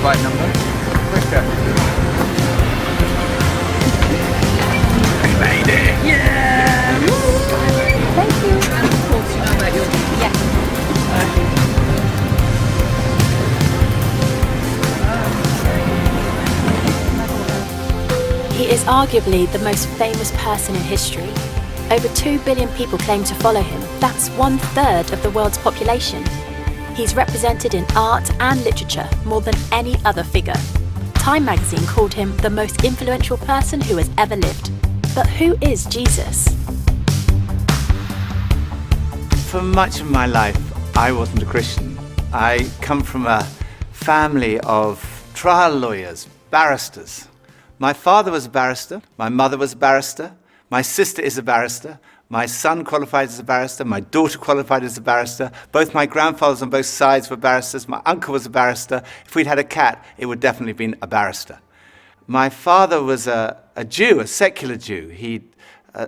flight number. Quicker. We made it! Yeah! Thank you. And of course, you know about your... Yeah. He is arguably the most famous person in history. Over 2 billion people claim to follow him. That's 1/3 of the world's population. He's represented in art and literature more than any other figure. Time magazine called him the most influential person who has ever lived. But who is Jesus? For much of my life, I wasn't a Christian. I come from a family of trial lawyers, barristers. My father was a barrister, my mother was a barrister, my sister is a barrister, my son qualified as a barrister, my daughter qualified as a barrister, both my grandfathers on both sides were barristers, my uncle was a barrister. If we'd had a cat, it would definitely have been a barrister. My father was a Jew, a secular Jew. He'd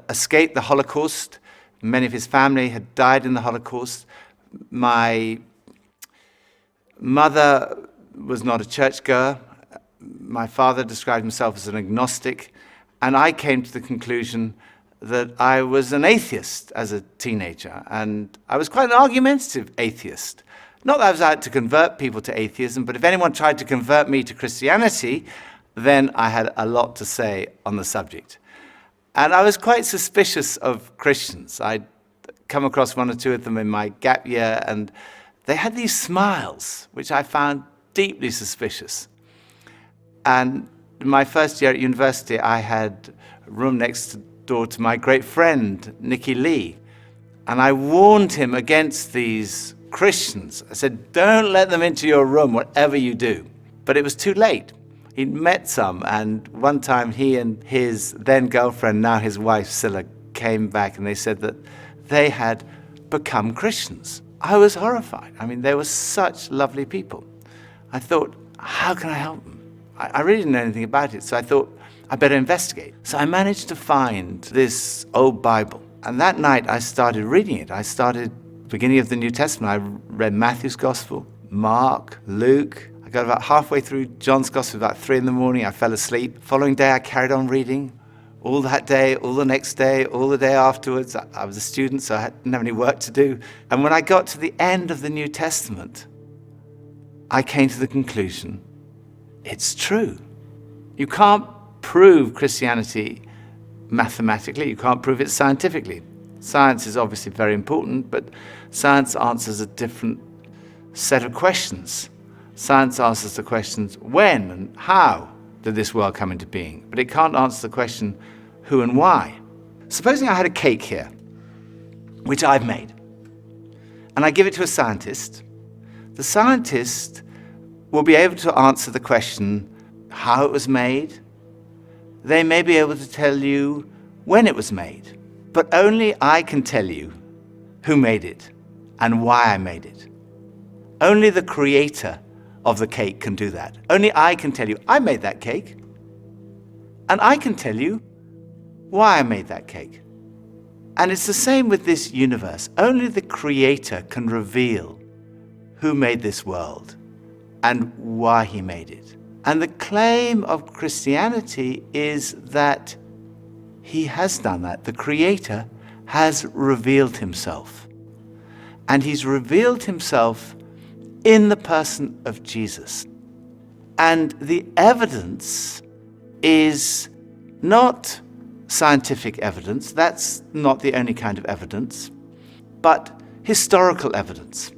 escaped the Holocaust. Many of his family had died in the Holocaust. My mother was not a churchgoer. My father described himself as an agnostic, and I came to the conclusion that I was an atheist as a teenager, and I was quite an argumentative atheist. Not that I was out to convert people to atheism, but if anyone tried to convert me to Christianity, then I had a lot to say on the subject. And I was quite suspicious of Christians. I'd come across one or two of them in my gap year, and they had these smiles, which I found deeply suspicious. And in my first year at university, I had a room next door to my great friend, Nicky Lee. And I warned him against these Christians. I said, don't let them into your room, whatever you do. But it was too late. He'd met some, and one time he and his then girlfriend, now his wife, Scylla, came back and they said that they had become Christians. I was horrified. I mean, they were such lovely people. I thought, how can I help them? I really didn't know anything about it, so I thought I better investigate. So I managed to find this old Bible, and that night I started reading it. I started beginning of the New Testament. I read Matthew's Gospel, Mark, Luke. I got about halfway through John's Gospel, about 3 a.m. I fell asleep. Following day I carried on reading. All that day, all the next day, all the day afterwards. I was a student, so I didn't have any work to do. And when I got to the end of the New Testament, I came to the conclusion, it's true. You can't prove Christianity mathematically. You can't prove it scientifically. Science is obviously very important, but science answers a different set of questions. Science answers the questions, when and how did this world come into being? But it can't answer the question, who and why. Supposing I had a cake here, which I've made, and I give it to a scientist. The scientist will be able to answer the question how it was made. They may be able to tell you when it was made, but only I can tell you who made it and why I made it. Only the creator of the cake can do that. Only I can tell you I made that cake, and I can tell you why I made that cake. And it's the same with this universe. Only the creator can reveal who made this world and why he made it. And the claim of Christianity is that he has done that. The Creator has revealed himself. And he's revealed himself in the person of Jesus. And the evidence is not scientific evidence. That's not the only kind of evidence, but historical evidence.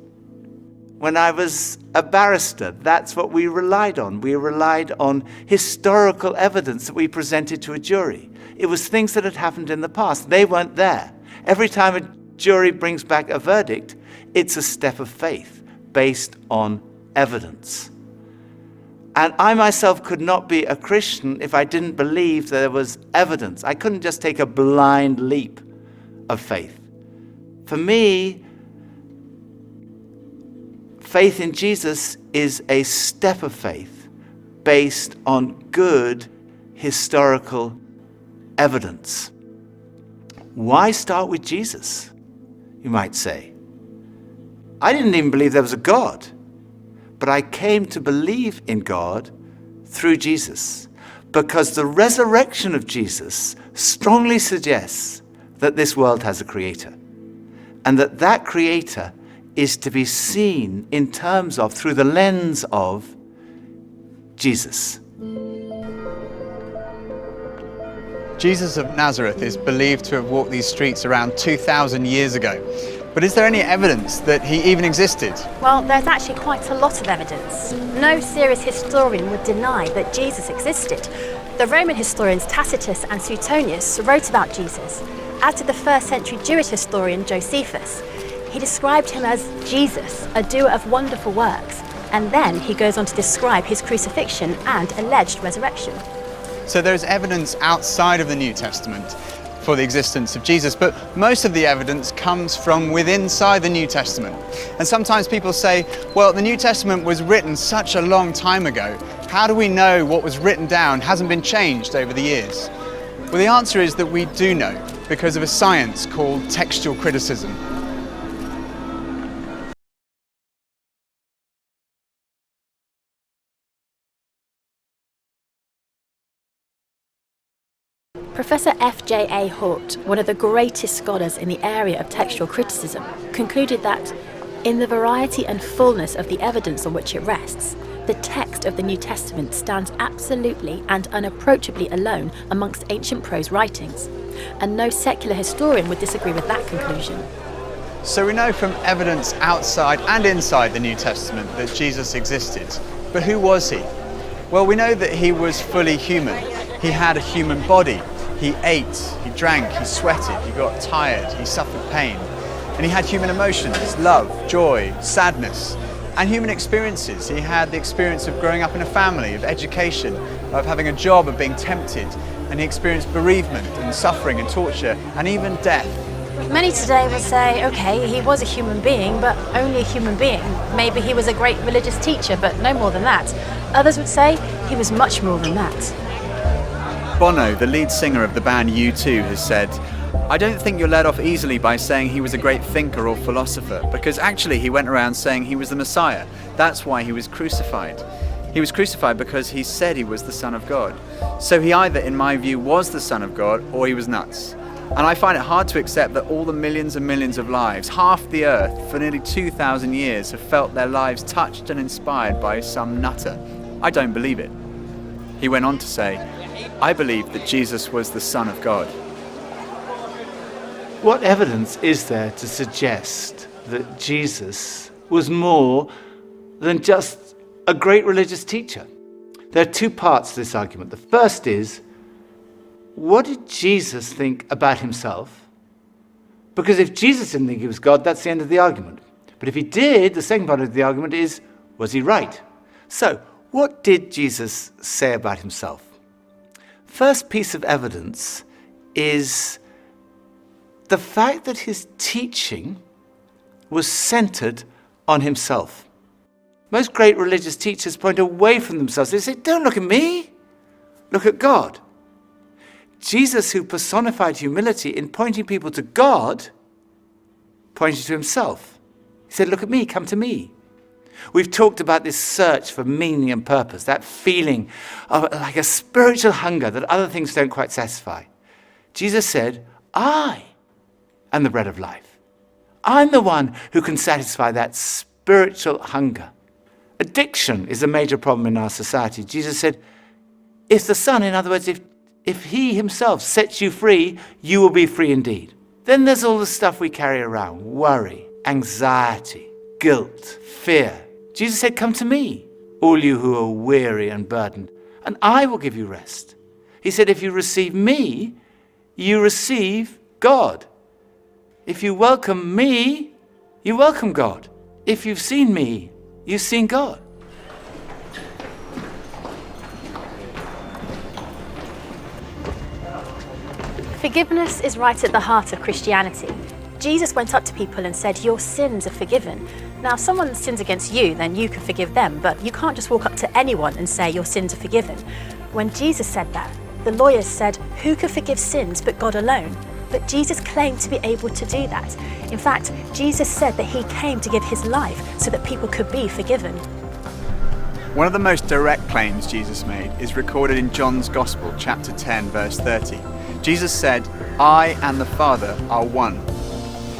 When I was a barrister, that's what we relied on. We relied on historical evidence that we presented to a jury. It was things that had happened in the past. They weren't there. Every time a jury brings back a verdict, it's a step of faith based on evidence. And I myself could not be a Christian if I didn't believe there was evidence. I couldn't just take a blind leap of faith. For me, faith in Jesus is a step of faith based on good historical evidence. Why start with Jesus, you might say? I didn't even believe there was a God. but I came to believe in God through Jesus, because the resurrection of Jesus strongly suggests that this world has a creator, and that creator is to be seen in terms of, through the lens of, Jesus. Jesus of Nazareth is believed to have walked these streets around 2,000 years ago. But is there any evidence that he even existed? Well, there's actually quite a lot of evidence. No serious historian would deny that Jesus existed. The Roman historians Tacitus and Suetonius wrote about Jesus, as did the first century Jewish historian Josephus. He described him as Jesus, a doer of wonderful works, and then he goes on to describe his crucifixion and alleged resurrection. So there's evidence outside of the New Testament for the existence of Jesus, but most of the evidence comes from within inside the New Testament. And sometimes people say, well, the New Testament was written such a long time ago. How do we know what was written down hasn't been changed over the years? Well, the answer is that we do know, because of a science called textual criticism. Professor F.J.A. Hort, one of the greatest scholars in the area of textual criticism, concluded that, in the variety and fullness of the evidence on which it rests, the text of the New Testament stands absolutely and unapproachably alone amongst ancient prose writings, and no secular historian would disagree with that conclusion. So we know from evidence outside and inside the New Testament that Jesus existed. But who was he? Well, we know that he was fully human. He had a human body. He ate, he drank, he sweated, he got tired, he suffered pain. And he had human emotions, love, joy, sadness, and human experiences. He had the experience of growing up in a family, of education, of having a job, of being tempted. And he experienced bereavement and suffering and torture and even death. Many today will say, okay, he was a human being, but only a human being. Maybe he was a great religious teacher, but no more than that. Others would say he was much more than that. Bono, the lead singer of the band U2, has said, I don't think you're let off easily by saying he was a great thinker or philosopher, because actually he went around saying he was the Messiah. That's why he was crucified. He was crucified because he said he was the Son of God. So he either, in my view, was the Son of God or he was nuts. And I find it hard to accept that all the millions and millions of lives, half the earth, for nearly 2,000 years, have felt their lives touched and inspired by some nutter. I don't believe it. He went on to say, I believe that Jesus was the Son of God. What evidence is there to suggest that Jesus was more than just a great religious teacher? There are two parts to this argument. The first is, what did Jesus think about himself? Because if Jesus didn't think he was God, that's the end of the argument. But if he did, the second part of the argument is, was he right? So, what did Jesus say about himself? First piece of evidence is the fact that his teaching was centered on himself. Most great religious teachers point away from themselves. They say, don't look at me, look at God. Jesus, who personified humility in pointing people to God, pointed to himself. He said, look at me, come to me. We've talked about this search for meaning and purpose, that feeling of like a spiritual hunger that other things don't quite satisfy. Jesus said, I am the bread of life. I'm the one who can satisfy that spiritual hunger. Addiction is a major problem in our society. Jesus said, if the Son, in other words, if he himself sets you free, you will be free indeed. Then there's all the stuff we carry around, worry, anxiety, guilt, fear. Jesus said, come to me, all you who are weary and burdened, and I will give you rest. He said, if you receive me, you receive God. If you welcome me, you welcome God. If you've seen me, you've seen God. Forgiveness is right at the heart of Christianity. Jesus went up to people and said, your sins are forgiven. Now, if someone sins against you, then you can forgive them, but you can't just walk up to anyone and say your sins are forgiven. When Jesus said that, the lawyers said, who can forgive sins but God alone? But Jesus claimed to be able to do that. In fact, Jesus said that he came to give his life so that people could be forgiven. One of the most direct claims Jesus made is recorded in John's Gospel, chapter 10, verse 30. Jesus said, "I and the Father are one."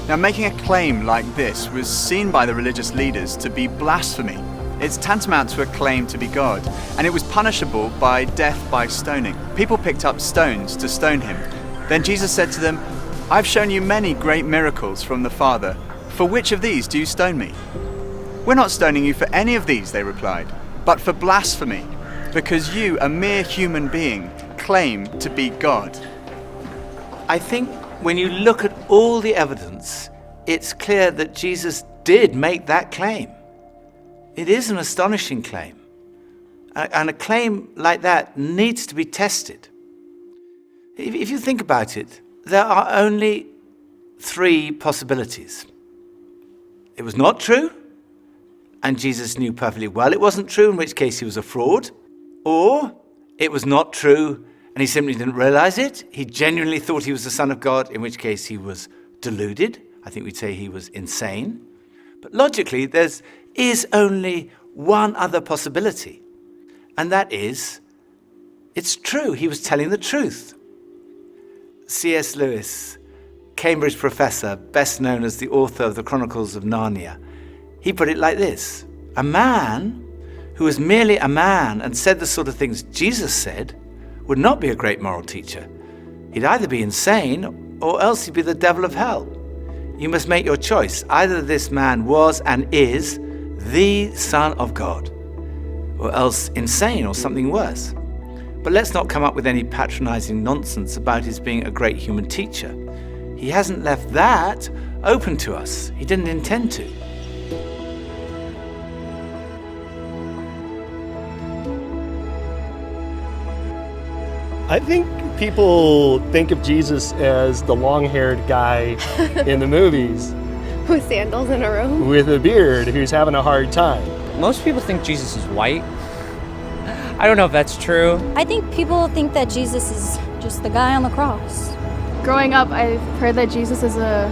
Now, making a claim like this was seen by the religious leaders to be blasphemy. It's tantamount to a claim to be God, and it was punishable by death by stoning. People picked up stones to stone him. Then Jesus said to them, "I've shown you many great miracles from the Father. For which of these do you stone me?" "We're not stoning you for any of these," they replied, "but for blasphemy, because you, a mere human being, claim to be God." I think when you look at all the evidence, it's clear that Jesus did make that claim. It is an astonishing claim. And a claim like that needs to be tested. If you think about it, there are only 3 possibilities. It was not true, and Jesus knew perfectly well it wasn't true, in which case he was a fraud. Or it was not true, and he simply didn't realize it. He genuinely thought he was the Son of God, in which case he was deluded. I think we'd say he was insane. But logically, there is only one other possibility, and that is, it's true. He was telling the truth. C.S. Lewis, Cambridge professor, best known as the author of the Chronicles of Narnia, he put it like this: a man who was merely a man and said the sort of things Jesus said would not be a great moral teacher. He'd either be insane or else he'd be the devil of hell. You must make your choice. Either this man was and is the Son of God, or else insane or something worse. But let's not come up with any patronizing nonsense about his being a great human teacher. He hasn't left that open to us. He didn't intend to. I think people think of Jesus as the long-haired guy in the movies With sandals in a room? with a beard who's having a hard time. Most people think Jesus is white. I don't know if that's true. I think people think that Jesus is just the guy on the cross. Growing up, I've heard that Jesus is a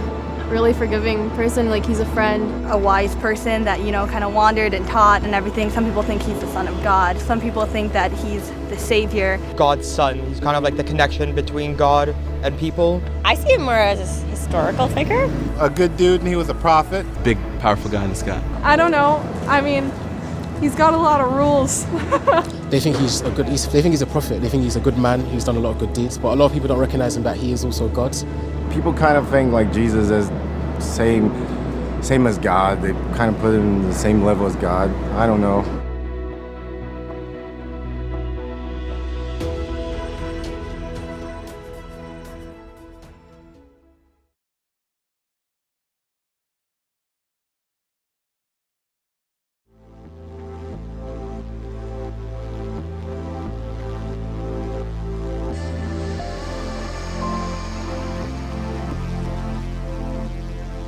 really forgiving person, like he's a friend. A wise person that, kind of wandered and taught and everything. Some people think he's the Son of God. Some people think that he's the Savior. God's son. He's kind of like the connection between God and people. I see him more as a historical figure. A good dude, and he was a prophet. Big, powerful guy in the sky. I don't know. I mean, he's got a lot of rules. They think he's a good. They think he's a prophet. They think he's a good man who's done a lot of good deeds. But a lot of people don't recognize him that he is also God. People kind of think like Jesus is same as God. They kind of put him in the same level as God. I don't know.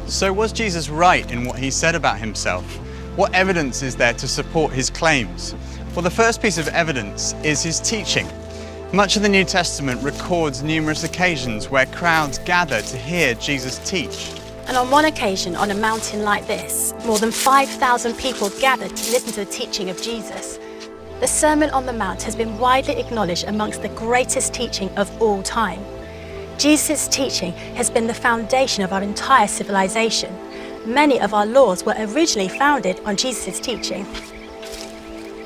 So was Jesus right in what he said about himself? What evidence is there to support his claims? Well, the first piece of evidence is his teaching. Much of the New Testament records numerous occasions where crowds gather to hear Jesus teach. And on one occasion, on a mountain like this, more than 5,000 people gathered to listen to the teaching of Jesus. The Sermon on the Mount has been widely acknowledged amongst the greatest teaching of all time. Jesus' teaching has been the foundation of our entire civilization. Many of our laws were originally founded on Jesus' teaching.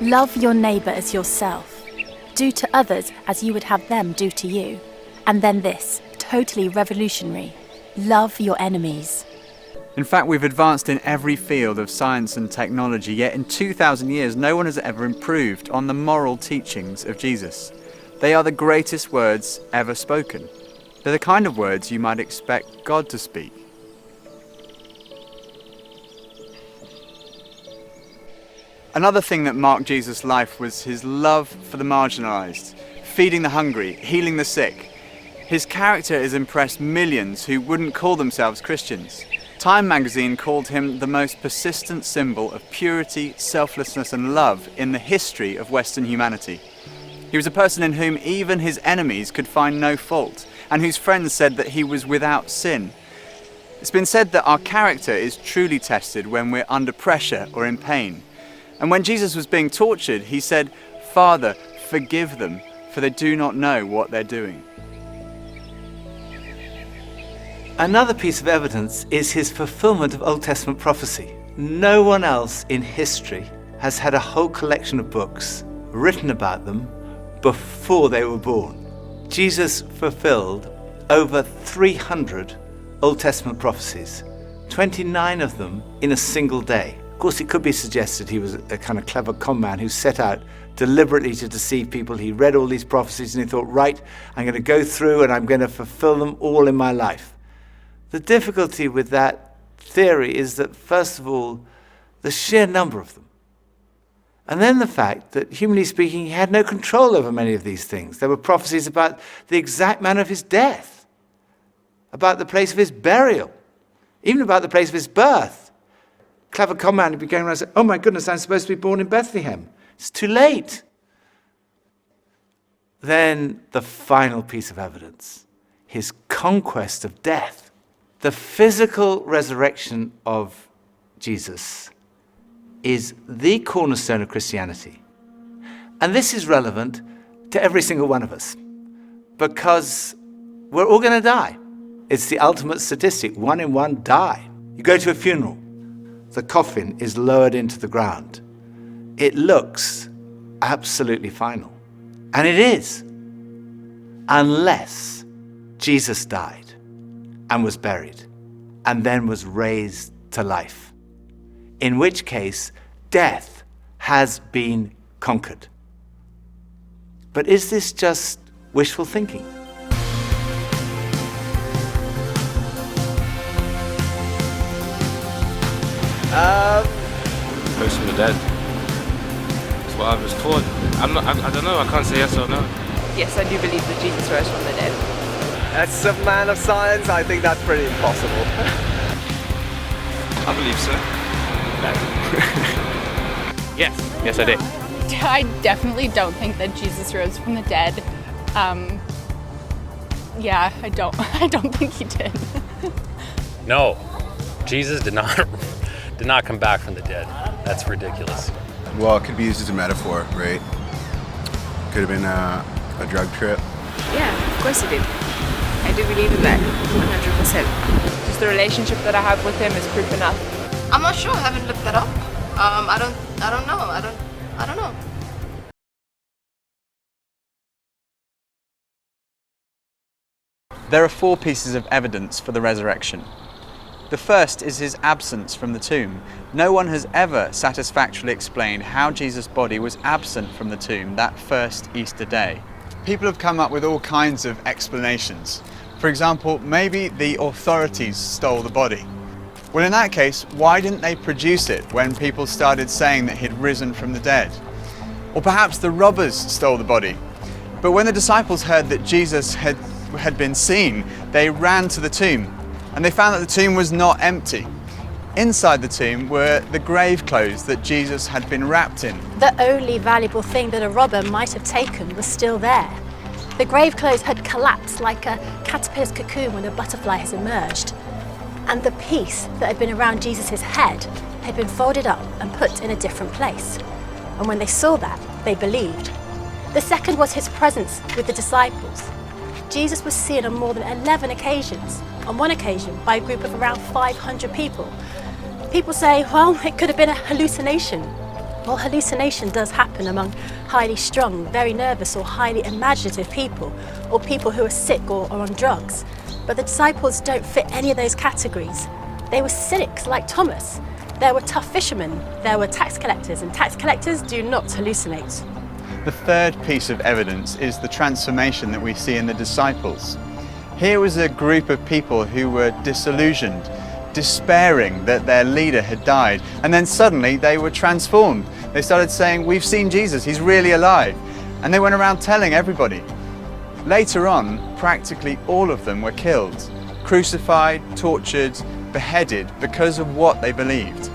Love your neighbour as yourself. Do to others as you would have them do to you. And then this, totally revolutionary. Love your enemies. In fact, we've advanced in every field of science and technology, yet in 2,000 years, no one has ever improved on the moral teachings of Jesus. They are the greatest words ever spoken. They're the kind of words you might expect God to speak. Another thing that marked Jesus' life was his love for the marginalized, feeding the hungry, healing the sick. His character has impressed millions who wouldn't call themselves Christians. Time magazine called him the most persistent symbol of purity, selflessness, and love in the history of Western humanity. He was a person in whom even his enemies could find no fault, and whose friends said that he was without sin. It's been said that our character is truly tested when we're under pressure or in pain. And when Jesus was being tortured, he said, "Father, forgive them, for they do not know what they're doing." Another piece of evidence is his fulfillment of Old Testament prophecy. No one else in history has had a whole collection of books written about them before they were born. Jesus fulfilled over 300 Old Testament prophecies, 29 of them in a single day. Of course, it could be suggested he was a kind of clever con man who set out deliberately to deceive people. He read all these prophecies and he thought, right, I'm going to go through and I'm going to fulfill them all in my life. The difficulty with that theory is that, first of all, the sheer number of them. And then the fact that, humanly speaking, he had no control over many of these things. There were prophecies about the exact manner of his death, about the place of his burial, even about the place of his birth. Clever con man would be going around and saying, oh my goodness, I'm supposed to be born in Bethlehem. It's too late. Then the final piece of evidence, his conquest of death. The physical resurrection of Jesus is the cornerstone of Christianity. And this is relevant to every single one of us because we're all going to die. It's the ultimate statistic. 1 in 1 die. You go to a funeral. The coffin is lowered into the ground. It looks absolutely final. And it is. Unless Jesus died and was buried, and then was raised to life, in which case death has been conquered. But is this just wishful thinking? Rose from the dead. That's what I was taught. I don't know, I can't say yes or no. Yes, I do believe that Jesus rose from the dead. As a man of science, I think that's pretty impossible. I believe so. Yes, I did. I definitely don't think that Jesus rose from the dead. Yeah, I don't think he did. No, Jesus did not come back from the dead. That's ridiculous. Well, it could be used as a metaphor, right? Could have been a drug trip. Yeah, of course he did. I do believe in that, 100%. Just the relationship that I have with him is proof enough. I'm not sure. I haven't looked that up. I don't know. I don't know. There are 4 pieces of evidence for the resurrection. The first is his absence from the tomb. No one has ever satisfactorily explained how Jesus' body was absent from the tomb that first Easter day. People have come up with all kinds of explanations. For example, maybe the authorities stole the body. Well, in that case, why didn't they produce it when people started saying that he'd risen from the dead? Or perhaps the robbers stole the body. But when the disciples heard that Jesus had been seen, they ran to the tomb and they found that the tomb was not empty. Inside the tomb were the grave clothes that Jesus had been wrapped in. The only valuable thing that a robber might have taken was still there. The grave clothes had collapsed like a caterpillar's cocoon when a butterfly has emerged. And the piece that had been around Jesus' head had been folded up and put in a different place. And when they saw that, they believed. The second was his presence with the disciples. Jesus was seen on more than 11 occasions, on one occasion by a group of around 500 people. People say, well, it could have been a hallucination. Well, hallucination does happen among highly strung, very nervous or highly imaginative people, or people who are sick or on drugs. But the disciples don't fit any of those categories. They were cynics like Thomas. There were tough fishermen, there were tax collectors, and tax collectors do not hallucinate. The third piece of evidence is the transformation that we see in the disciples. Here was a group of people who were disillusioned, despairing that their leader had died, and then suddenly they were transformed. They started saying, we've seen Jesus, he's really alive. And they went around telling everybody. Later on, practically all of them were killed, crucified, tortured, beheaded because of what they believed.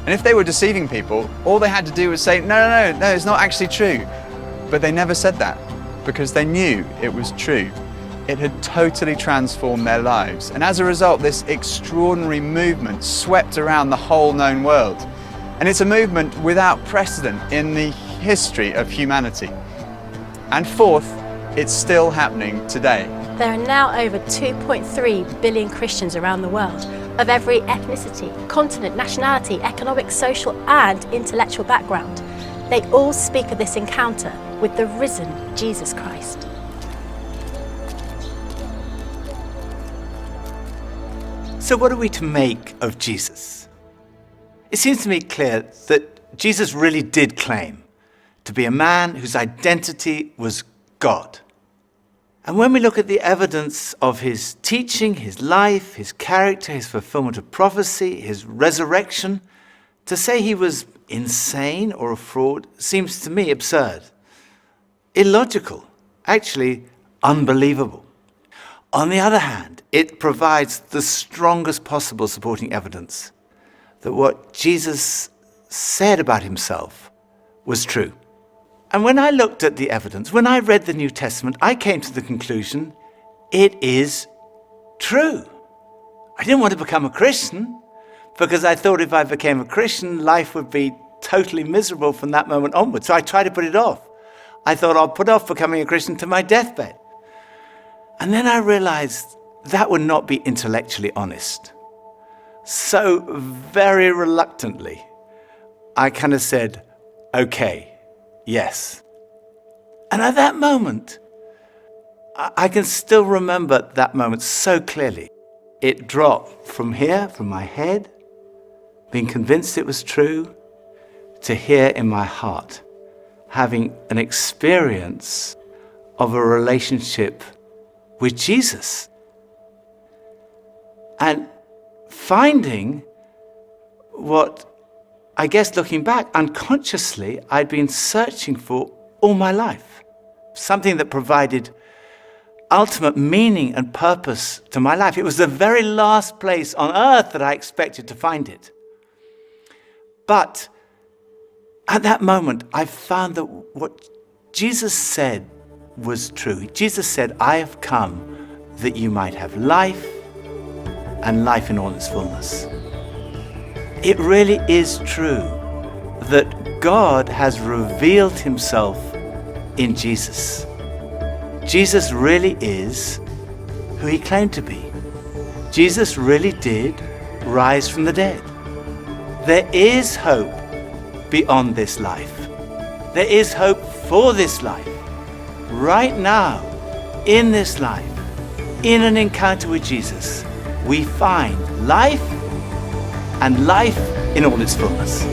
And if they were deceiving people, all they had to do was say, no, it's not actually true. But they never said that because they knew it was true. It had totally transformed their lives. And as a result, this extraordinary movement swept around the whole known world. And it's a movement without precedent in the history of humanity. And fourth, it's still happening today. There are now over 2.3 billion Christians around the world, of every ethnicity, continent, nationality, economic, social and intellectual background. They all speak of this encounter with the risen Jesus Christ. So what are we to make of Jesus? It seems to me clear that Jesus really did claim to be a man whose identity was God. And when we look at the evidence of his teaching, his life, his character, his fulfillment of prophecy, his resurrection, to say he was insane or a fraud seems to me absurd, illogical, actually unbelievable. On the other hand, it provides the strongest possible supporting evidence that what Jesus said about himself was true. And when I looked at the evidence, when I read the New Testament, I came to the conclusion it is true. I didn't want to become a Christian because I thought if I became a Christian, life would be totally miserable from that moment onwards. So I tried to put it off. I thought I'll put off becoming a Christian to my deathbed. And then I realized that would not be intellectually honest. So very reluctantly, I kind of said, okay, yes. And at that moment, I can still remember that moment so clearly. It dropped from here, from my head, being convinced it was true, to here in my heart, having an experience of a relationship with Jesus. And finding what, I guess looking back, unconsciously, I'd been searching for all my life. Something that provided ultimate meaning and purpose to my life. It was the very last place on earth that I expected to find it. But at that moment, I found that what Jesus said was true. Jesus said, I have come that you might have life and life in all its fullness. It really is true that God has revealed himself in Jesus. Jesus really is who he claimed to be. Jesus really did rise from the dead. There is hope beyond this life. There is hope for this life. Right now, in this life, in an encounter with Jesus, we find life and life in all its fullness.